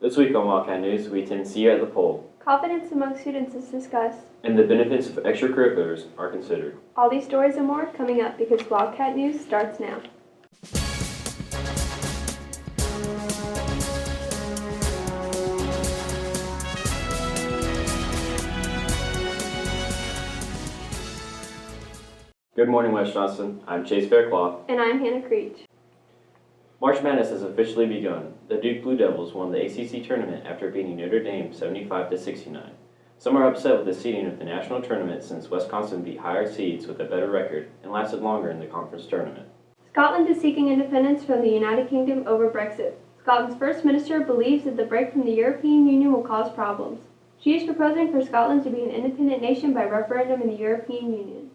This week on Wildcat News, we attend See You at the Poll, Confidence among students is discussed, and the benefits of extracurriculars are considered. all these stories and more coming up because Wildcat News starts now. Good morning, West Johnston. I'm Chase Faircloth. And I'm Hannah Creech. March Madness has officially begun. The Duke Blue Devils won the ACC tournament after beating Notre Dame 75-69. Some are upset with the seeding of the national tournament since Wisconsin beat higher seeds with a better record and lasted longer in the conference tournament. Scotland is seeking independence from the United Kingdom over Brexit. Scotland's First Minister believes that the break from the European Union will cause problems. She is proposing for Scotland to be an independent nation by referendum in the European Union.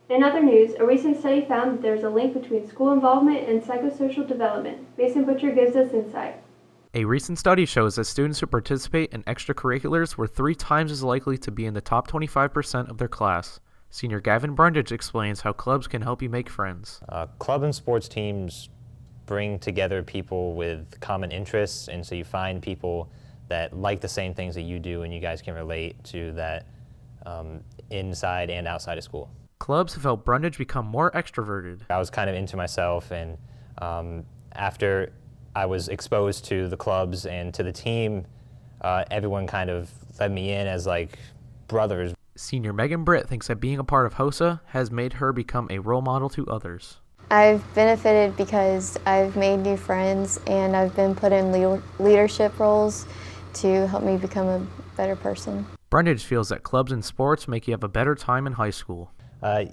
In other news, a recent study found that there is a link between school involvement and psychosocial development. Mason Butcher gives us insight. A recent study shows that students who participate in extracurriculars were 3 times as likely to be in the top 25% of their class. Senior Gavin Brundage explains how clubs can help you make friends. Club and sports teams bring together people with common interests, and so you find people that like the same things that you do, and you guys can relate to that inside and outside of school. Clubs have helped Brundage become more extroverted. I was kind of into myself, and after I was exposed to the clubs and to the team, everyone kind of let me in as like brothers. Senior Megan Britt thinks that being a part of HOSA has made her become a role model to others. I've benefited because I've made new friends and I've been put in leadership roles to help me become a better person. Brundage feels that clubs and sports make you have a better time in high school.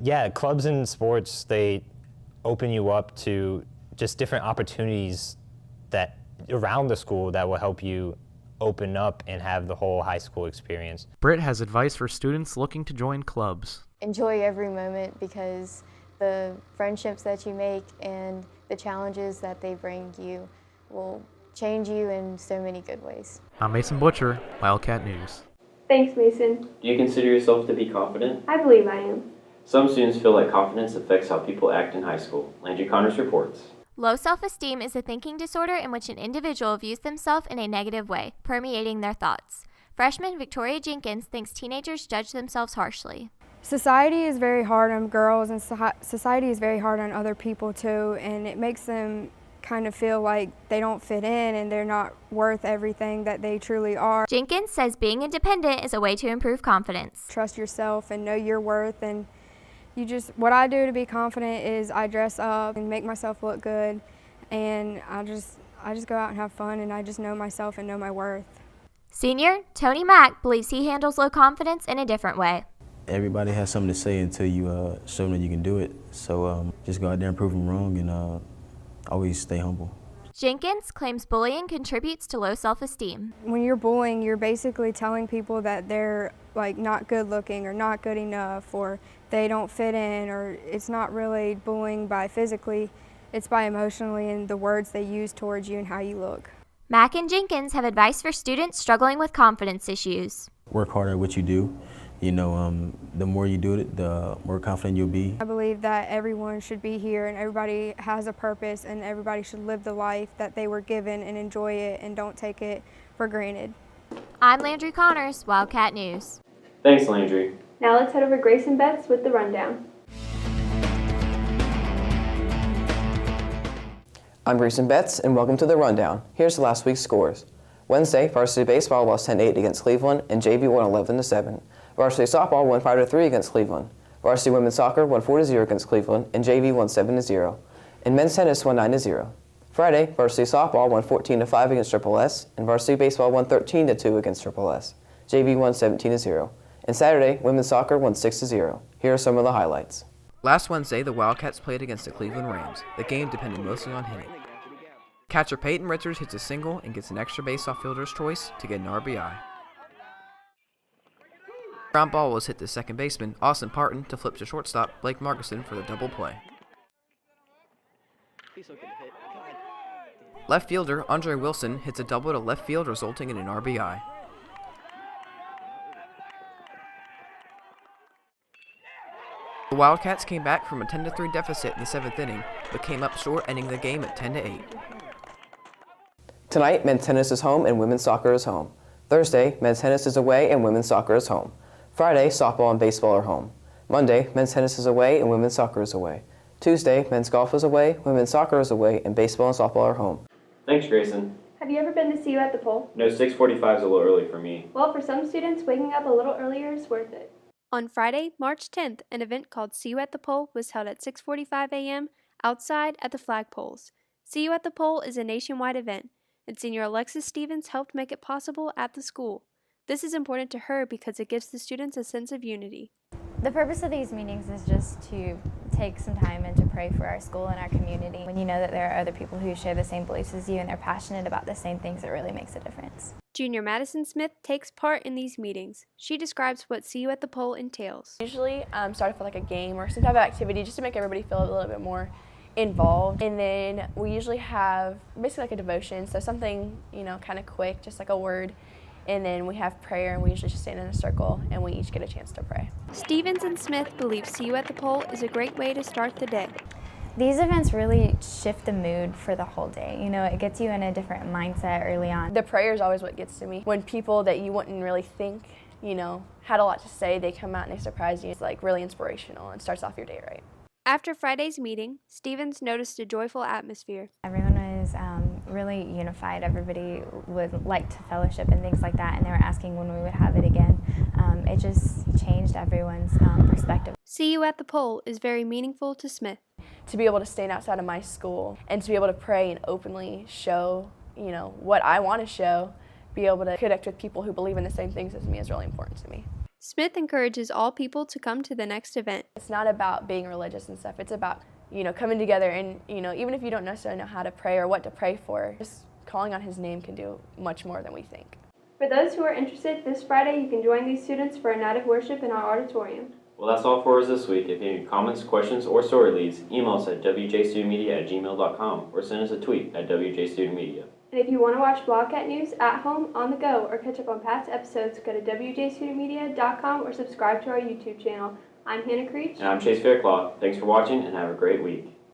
Yeah, clubs and sports, they open you up to just different opportunities that around the school that will help you open up and have the whole high school experience. Britt has advice for students looking to join clubs. Enjoy every moment because the friendships that you make and the challenges that they bring you will change you in so many good ways. I'm Mason Butcher, Wildcat News. Thanks, Mason. Do you consider yourself to be confident? I believe I am. Some students feel like confidence affects how people act in high school. Landry Connors reports. Low self-esteem is a thinking disorder in which an individual views themselves in a negative way, permeating their thoughts. Freshman Victoria Jenkins thinks teenagers judge themselves harshly. Society is very hard on girls, and society is very hard on other people too, and it makes them kind of feel like they don't fit in and they're not worth everything that they truly are. Jenkins says being independent is a way to improve confidence. Trust yourself and know your worth, and what I do to be confident is I dress up and make myself look good, and I just go out and have fun, and I just know myself and know my worth. Senior Tony Mack believes he handles low confidence in a different way. Everybody has something to say until you show them that you can do it. So just go out there and prove them wrong, and always stay humble. Jenkins claims bullying contributes to low self-esteem. When you're bullying, you're basically telling people that they're like not good looking or not good enough or they don't fit in, or it's not really bullying by physically, it's by emotionally and the words they use towards you and how you look. Mack and Jenkins have advice for students struggling with confidence issues. Work hard at what you do. You know, the more you do it, the more confident you'll be. I believe that everyone should be here and everybody has a purpose and everybody should live the life that they were given and enjoy it and don't take it for granted. I'm Landry Connors, Wildcat News. Thanks, Landry. Now let's head over to Grace and Betts with the rundown. I'm Grayson Betts, and welcome to the Rundown. Here's last week's scores. Wednesday, varsity baseball lost 10-8 against Cleveland, and JV won 11-7. Varsity softball won 5-3 against Cleveland. Varsity women's soccer won 4-0 against Cleveland, and JV won 7-0. And men's tennis won 9-0. Friday, varsity softball won 14-5 against Triple S, and varsity baseball won 13-2 against Triple S. JV won 17-0. And Saturday, women's soccer won 6-0. Here are some of the highlights. Last Wednesday, the Wildcats played against the Cleveland Rams. The game depended mostly on hitting. Catcher Peyton Richards hits a single and gets an extra base off fielder's choice to get an RBI. Ground ball was hit to second baseman Austin Parton to flip to shortstop Blake Markison for the double play. Left fielder Andre Wilson hits a double to left field, resulting in an RBI. The Wildcats came back from a 10-3 deficit in the 7th inning, but came up short, ending the game at 10-8. Tonight, men's tennis is home and women's soccer is home. Thursday, men's tennis is away and women's soccer is home. Friday, softball and baseball are home. Monday, men's tennis is away and women's soccer is away. Tuesday, men's golf is away, women's soccer is away, and baseball and softball are home. Thanks, Grayson. Have you ever been to See You at the Pole? No, 6:45 is a little early for me. Well, for some students, waking up a little earlier is worth it. On Friday, March 10th, an event called See You at the Pole was held at 6:45 a.m. outside at the flagpoles. See You at the Pole is a nationwide event, and Senior Alexis Stevens helped make it possible at the school. This is important to her because it gives the students a sense of unity. The purpose of these meetings is just to take some time and to pray for our school and our community. When you know that there are other people who share the same beliefs as you and they're passionate about the same things, it really makes a difference. Junior Madison Smith takes part in these meetings. She describes what See You at the Pole entails. Usually start off with like a game or some type of activity just to make everybody feel a little bit more involved. And then we usually have basically like a devotion, so something, kind of quick, just like a word. And then we have prayer, and we usually just stand in a circle, and we each get a chance to pray. Stevens and Smith believe See You at the Pole is a great way to start the day. These events really shift the mood for the whole day. It gets you in a different mindset early on. The prayer is always what gets to me. When people that you wouldn't really think, had a lot to say, they come out and they surprise you. It's like really inspirational and starts off your day right. After Friday's meeting, Stevens noticed a joyful atmosphere. Everyone was really unified. Everybody would like to fellowship and things like that, and they were asking when we would have it again. It just changed everyone's perspective. See You at the Pole is very meaningful to Smith. To be able to stand outside of my school and to be able to pray and openly show, what I want to show, be able to connect with people who believe in the same things as me is really important to me. Smith encourages all people to come to the next event. It's not about being religious and stuff. It's about, coming together and, even if you don't necessarily know how to pray or what to pray for, just calling on his name can do much more than we think. For those who are interested, this Friday you can join these students for a night of worship in our auditorium. Well, that's all for us this week. If you have any comments, questions, or story leads, email us at wjstudentmedia@gmail.com or send us a tweet at wjstudentmedia. And if you want to watch Wildcat News at home, on the go, or catch up on past episodes, go to wjstudentmedia.com or subscribe to our YouTube channel. I'm Hannah Creech. And I'm Chase Faircloth. Thanks for watching and have a great week.